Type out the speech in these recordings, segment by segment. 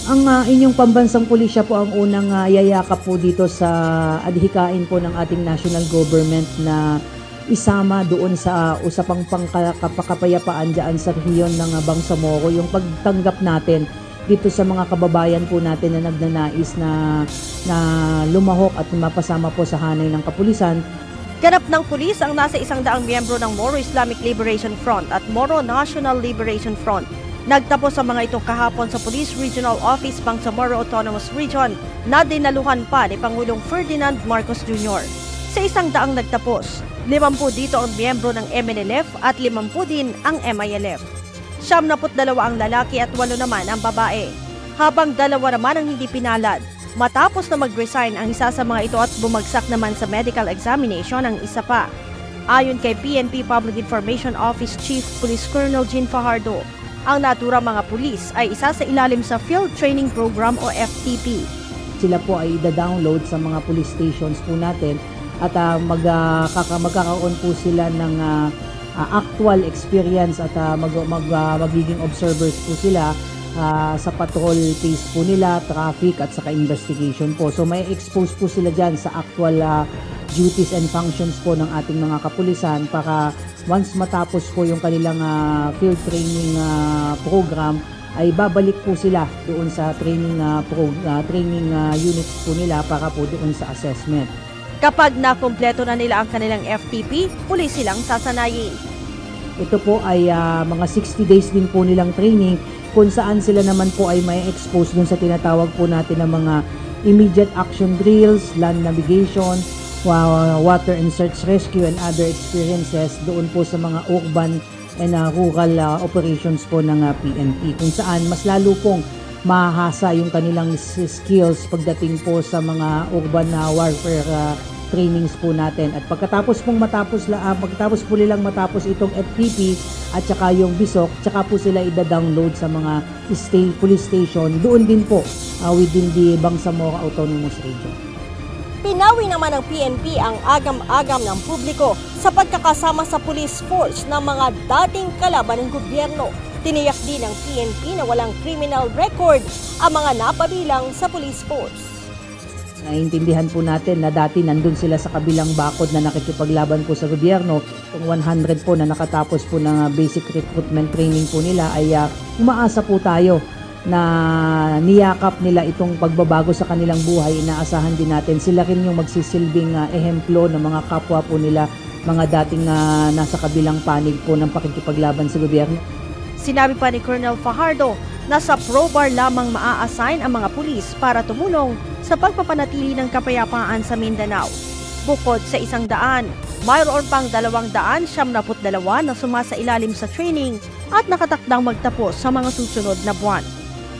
Ang inyong pambansang pulisya po ang unang yayakap po dito sa adhikain po ng ating national government na isama doon sa usapang pangkapayapaan dyan sa rehiyon ng Bangsamoro, yung pagtanggap natin dito sa mga kababayan po natin na nagnanais na lumahok at mapasama po sa hanay ng kapulisan. Ganap ng pulis ang nasa 100 miyembro ng Moro Islamic Liberation Front at Moro National Liberation Front. Nagtapos ang mga ito kahapon sa Police Regional Office, Bangsamoro Autonomous Region na dinaluhan pa ni Pangulong Ferdinand Marcos Jr. Sa 100 nagtapos, 50 dito ang miyembro ng MNLF at 50 din ang MILF. 72 ang lalaki at 8 naman ang babae, habang 2 naman ang hindi pinalad. Matapos na mag-resign ang isa sa mga ito at bumagsak naman sa medical examination ang isa pa. Ayon kay PNP Public Information Office Chief Police Colonel Jean Fajardo, ang naturang mga pulis ay isa sa ilalim sa Field Training Program o FTP. Sila po ay ida-download sa mga police stations po natin at magkakaroon po sila ng actual experience at magiging observers po sila sa patrol case po nila, traffic at saka investigation po. So may expose po sila dyan sa actual duties and functions po ng ating mga kapulisan para once matapos po yung kanilang field training program ay babalik po sila doon sa training units po nila para po doon sa assessment. Kapag nakumpleto na nila ang kanilang FTP, huli silang sasanayin. Ito po ay mga 60 days din po nilang training kung saan sila naman po ay may expose dun sa tinatawag po natin ng mga immediate action drills, land navigation, water and search rescue and other experiences doon po sa mga urban and rural operations po ng PNP, kung saan mas lalo pong mahasa yung kanilang skills pagdating po sa mga urban warfare trainings po natin. At pagkatapos po nilang matapos itong FTP at saka yung BISOC, saka po sila ida-download sa mga police station doon din po within the Bangsamoro Autonomous Region. Pinawi naman ng PNP ang agam-agam ng publiko sa pagkakasama sa police force ng mga dating kalaban ng gobyerno. Tiniyak din ng PNP na walang criminal record ang mga napabilang sa police force. Naiintindihan po natin na dati nandun sila sa kabilang bakod na nakikipaglaban po sa gobyerno. Kung 100 po na nakatapos po ng basic recruitment training po nila ay umaasa po tayo na niyakap nila itong pagbabago sa kanilang buhay. Inaasahan din natin sila rin yung magsisilbing ehemplo ng mga kapwa po nila, mga dating nasa kabilang panig po ng pakikipaglaban sa gobyerno. Sinabi pa ni Colonel Fajardo na sa PROBAR lamang maa-assign ang mga pulis para tumulong sa pagpapanatili ng kapayapaan sa Mindanao. Bukod sa 100, mayroon pang 272 na sumasailalim sa training at nakatakdang magtapos sa mga susunod na buwan.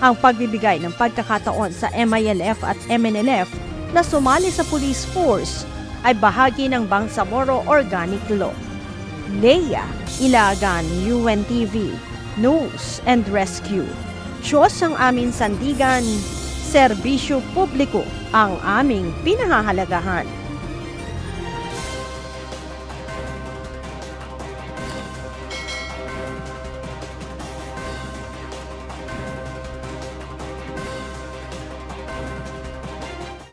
Ang pagbibigay ng pagkakataon sa MILF at MNLF na sumali sa police force ay bahagi ng Bangsamoro Organic Law. Leia Ilagan, UNTV, News and Rescue. Diyos ang aming sandigan, serbisyo publiko ang aming pinahahalagahan.